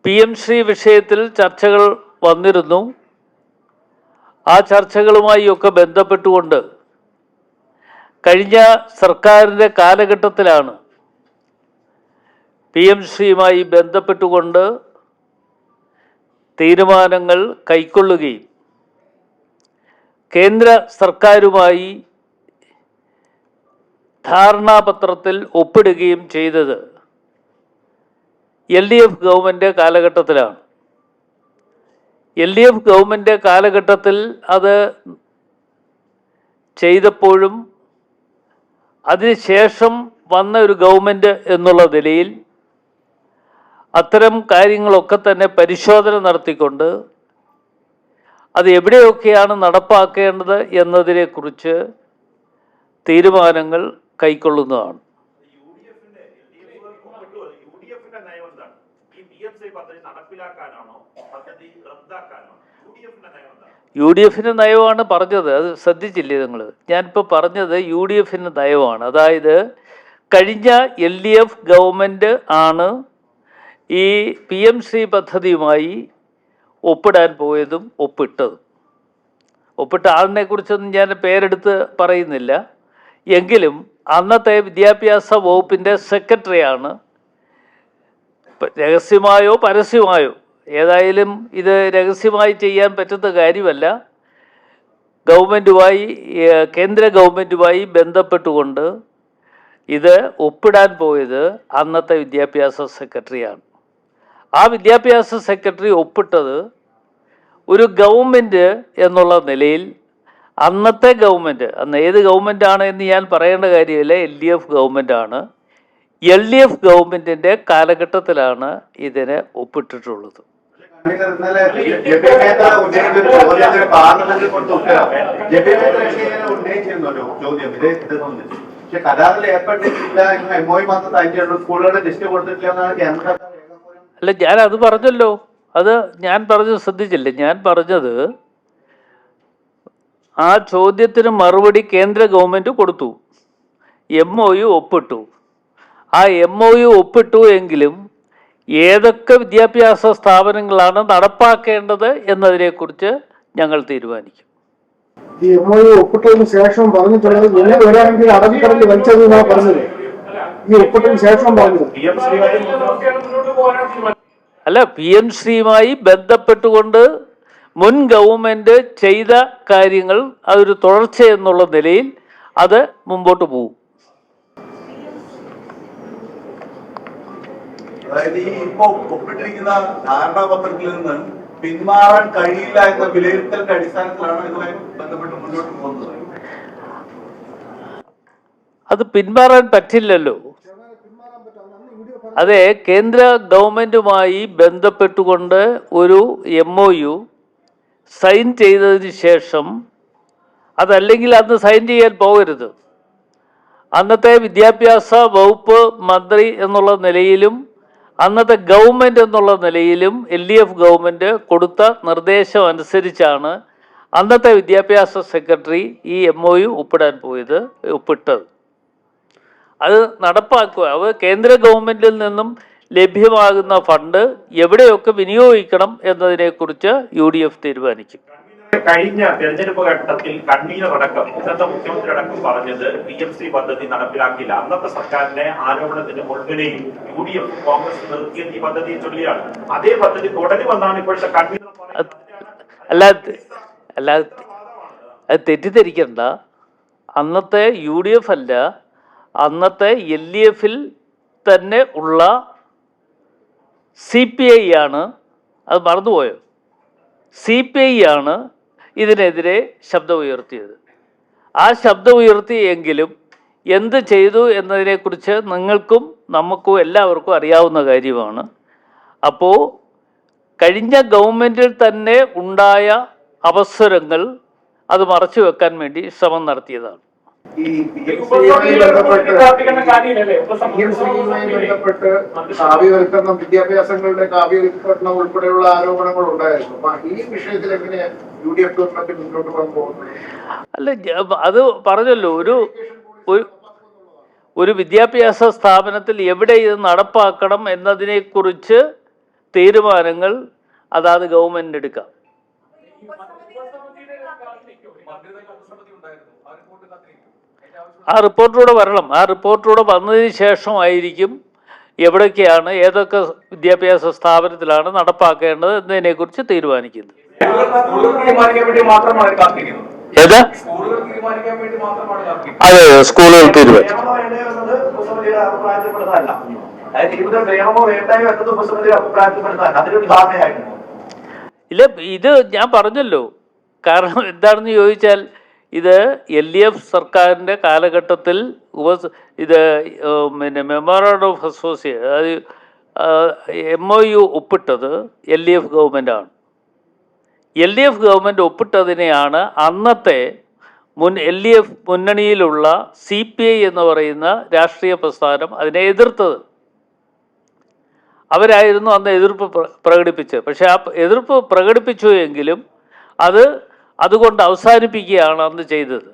PM Shri വിഷയത്തിൽ ചർച്ചകൾ വന്നിരുന്നു. ആ ചർച്ചകളുമായൊക്കെ ബന്ധപ്പെട്ടുകൊണ്ട് കഴിഞ്ഞ സർക്കാരിൻ്റെ കാലഘട്ടത്തിലാണ് PM ശ്രീയുമായി ബന്ധപ്പെട്ടുകൊണ്ട് തീരുമാനങ്ങൾ കൈക്കൊള്ളുകയും കേന്ദ്ര സർക്കാരുമായി ധാരണാപത്രത്തിൽ ഒപ്പിടുകയും ചെയ്തത് LDF ഗവൺമെൻറ് കാലഘട്ടത്തിലാണ്. LDF ഗവൺമെൻറ് കാലഘട്ടത്തിൽ അത് ചെയ്തപ്പോഴും അതിനുശേഷം വന്ന ഒരു ഗവൺമെൻറ് എന്നുള്ള നിലയിൽ അത്തരം കാര്യങ്ങളൊക്കെ തന്നെ പരിശോധന നടത്തിക്കൊണ്ട് അത് എവിടെയൊക്കെയാണ് നടപ്പാക്കേണ്ടത് എന്നതിനെക്കുറിച്ച് തീരുമാനങ്ങൾ കൈക്കൊള്ളുന്നതാണ്. UDFിൻ്റെ നയമാണ് പറഞ്ഞത്. അത് ശ്രദ്ധിച്ചില്ലേ നിങ്ങൾ? ഞാനിപ്പോൾ പറഞ്ഞത് UDFിൻ്റെ നയമാണ്. അതായത് കഴിഞ്ഞ LDF ഗവൺമെൻറ് ആണ് ഈ PM ശ്രീ പദ്ധതിയുമായി ഒപ്പിടാൻ പോയതും ഒപ്പിട്ടതും. ഒപ്പിട്ട ആളിനെ കുറിച്ചൊന്നും ഞാൻ പേരെടുത്ത് പറയുന്നില്ല. എങ്കിലും അന്നത്തെ വിദ്യാഭ്യാസ വകുപ്പിൻ്റെ സെക്രട്ടറിയാണ്. രഹസ്യമായോ പരസ്യമായോ ഏതായാലും ഇത് രഹസ്യമായി ചെയ്യാൻ പറ്റുന്ന കാര്യമല്ല. ഗവൺമെൻറ്റുമായി കേന്ദ്ര ഗവൺമെൻറ്റുമായി ബന്ധപ്പെട്ടുകൊണ്ട് ഇത് ഒപ്പിടാൻ പോയത് അന്നത്തെ വിദ്യാഭ്യാസ സെക്രട്ടറിയാണ്. ആ വിദ്യാഭ്യാസ സെക്രട്ടറി ഒപ്പിട്ടത് ഒരു ഗവൺമെൻറ് എന്നുള്ള നിലയിൽ അന്നത്തെ ഗവൺമെൻറ്, അന്ന് ഏത് ഗവൺമെൻറ്റാണ് എന്ന് ഞാൻ പറയേണ്ട കാര്യമില്ല, LDF ഗവൺമെൻറ്റാണ്. LDF ഗവൺമെൻറ്റിൻ്റെ കാലഘട്ടത്തിലാണ് ഇതിനെ ഒപ്പിട്ടിട്ടുള്ളത്. അല്ല, ഞാനത് പറഞ്ഞല്ലോ. അത് ഞാൻ പറഞ്ഞത് ശ്രദ്ധിച്ചില്ലേ? ഞാൻ പറഞ്ഞത് ആ ചോദ്യത്തിന് മറുപടി കേന്ദ്ര ഗവൺമെൻറ് കൊടുത്തു, MOU ഒപ്പിട്ടു. ആ MOU ഒപ്പിട്ടു എങ്കിലും ഏതൊക്കെ വിദ്യാഭ്യാസ സ്ഥാപനങ്ങളാണ് നടപ്പാക്കേണ്ടത് എന്നതിനെക്കുറിച്ച് ഞങ്ങൾ തീരുമാനിക്കും. ഈ MOU ഒപ്പിട്ടതിന് ശേഷം പറഞ്ഞിട്ടുള്ളത് ഇങ്ങനെ വരാമെങ്കിൽ അറബിക്കടലിൽ വലിച്ചത് എന്നാണ് പറഞ്ഞത്. ഈ ഒപ്പിട്ടതിന് ശേഷം പറഞ്ഞത് അല്ല, PM ശ്രീയുമായി ബന്ധപ്പെട്ടുകൊണ്ട് മുൻ ഗവൺമെൻറ് ചെയ്ത കാര്യങ്ങൾ അതൊരു തുടർച്ച എന്നുള്ള നിലയിൽ അത് മുമ്പോട്ട് പോകും. അതായത് ഈ ഇപ്പൊ ഒപ്പിട്ടിരിക്കുന്ന ധാരണാപത്രത്തിൽ നിന്ന് പിന്മാറാൻ കഴിയില്ല എന്ന വിലയിരുത്തലിന്റെ അടിസ്ഥാനത്തിലാണ് ഇതുമായി ബന്ധപ്പെട്ട് മുന്നോട്ട് പോകുന്നത്. അത് പിന്മാറാൻ പറ്റില്ലല്ലോ. അതെ, കേന്ദ്ര ഗവൺമെൻറ്റുമായി ബന്ധപ്പെട്ടുകൊണ്ട് ഒരു MOU സൈൻ ചെയ്തതിന് ശേഷം, അതല്ലെങ്കിൽ അന്ന് സൈൻ ചെയ്യാൻ പോകരുത്. അന്നത്തെ വിദ്യാഭ്യാസ വകുപ്പ് മന്ത്രി എന്നുള്ള നിലയിലും അന്നത്തെ ഗവൺമെൻറ് എന്നുള്ള നിലയിലും LDF ഗവൺമെൻറ് കൊടുത്ത നിർദ്ദേശം അനുസരിച്ചാണ് അന്നത്തെ വിദ്യാഭ്യാസ സെക്രട്ടറി ഈ MOU ഒപ്പിട്ടത്. അത് നടപ്പാക്കുക. അത് കേന്ദ്ര ഗവൺമെൻറ്റിൽ നിന്നും ലഭ്യമാകുന്ന ഫണ്ട് എവിടെയൊക്കെ വിനിയോഗിക്കണം എന്നതിനെക്കുറിച്ച് UDF തീരുമാനിക്കും. കഴിഞ്ഞ തെരഞ്ഞെടുപ്പ് ഘട്ടത്തിൽ കൺവീനർ അടക്കം ഇന്നത്തെ മുഖ്യമന്ത്രി അടക്കം പറഞ്ഞത് PM ശ്രീ പദ്ധതി നടപ്പിലാക്കില്ല. അന്നത്തെ സർക്കാരിന്റെ ആരോപണത്തിന് മുൻപിനെയും UDF കോൺഗ്രസ് നിർത്തിയത് ഈ പദ്ധതിയെ ചൊല്ലിയാണ്. അതേ പദ്ധതി തുടരുമെന്നാണ് ഇപ്പോഴത്തെ കൺവീനർ പറയുന്നത്. അല്ല, അത് തെറ്റിദ്ധരിക്കണ്ട. അന്നത്തെ UDF അല്ല, അന്നത്തെ LDFിൽ തന്നെ ഉള്ള CPI ആണ്. അത് മറന്നുപോയോ? CPI ആണ് ഇതിനെതിരെ ശബ്ദമുയർത്തിയത്. ആ ശബ്ദമുയർത്തിയെങ്കിലും എന്ത് ചെയ്തു എന്നതിനെക്കുറിച്ച് നിങ്ങൾക്കും നമുക്കും എല്ലാവർക്കും അറിയാവുന്ന കാര്യമാണ്. അപ്പോൾ കഴിഞ്ഞ ഗവൺമെൻറ്റിൽ തന്നെ ഉണ്ടായ അവസരങ്ങൾ അത് മറച്ചു വെക്കാൻ വേണ്ടി ശ്രമം നടത്തിയതാണ്. ഈ ബന്ധപ്പെട്ട് കാവ്യവൽക്കരണം, വിദ്യാഭ്യാസങ്ങളുടെ കാവ്യവൽക്കരണം ഉൾപ്പെടെയുള്ള ആരോപണങ്ങൾ ഉണ്ടായിരുന്നു. അപ്പൊ ഈ വിഷയത്തിൽ എങ്ങനെ UDF ഗവൺമെന്റ് മുന്നോട്ട് പോകാൻ പോകുന്നത്? അല്ല, അത് പറഞ്ഞല്ലോ, ഒരു വിദ്യാഭ്യാസ സ്ഥാപനത്തിൽ എവിടെ ഇത് നടപ്പാക്കണം എന്നതിനെക്കുറിച്ച് തീരുമാനങ്ങൾ അതാത് ഗവൺമെൻറ് എടുക്കാം. ആ റിപ്പോർട്ടിലൂടെ വരണം. ആ റിപ്പോർട്ടിലൂടെ വന്നതിന് ശേഷമായിരിക്കും എവിടൊക്കെയാണ് ഏതൊക്കെ വിദ്യാഭ്യാസ സ്ഥാപനത്തിലാണ് നടപ്പാക്കേണ്ടത് എന്നതിനെക്കുറിച്ച് തീരുമാനിക്കുന്നത്. ഏതാ? അതെ, സ്കൂളുകൾ തീരുമാനിക്കും. ഇല്ല, ഇത് ഞാൻ പറഞ്ഞല്ലോ. കാരണം എന്താണെന്ന് ചോദിച്ചാൽ ഇത് LDF സർക്കാരിൻ്റെ കാലഘട്ടത്തിൽ ഇത് പിന്നെ മെമ്മോറാണ്ടം ഓഫ് അസോസിയേഷൻ, അതായത് MOU ഒപ്പിട്ടത് LDF ഗവൺമെൻറ്റാണ്. LDF ഗവൺമെൻറ് ഒപ്പിട്ടതിനെയാണ് അന്നത്തെ LDF മുന്നണിയിലുള്ള CPI എന്ന് പറയുന്ന രാഷ്ട്രീയ പ്രസ്ഥാനം അതിനെ എതിർത്തത്. അവരായിരുന്നു അന്ന് എതിർപ്പ് പ്രകടിപ്പിച്ചത്. പക്ഷെ ആ എതിർപ്പ് പ്രകടിപ്പിച്ചു എങ്കിലും അതുകൊണ്ട് അവസാനിപ്പിക്കുകയാണ് അന്ന് ചെയ്തത്.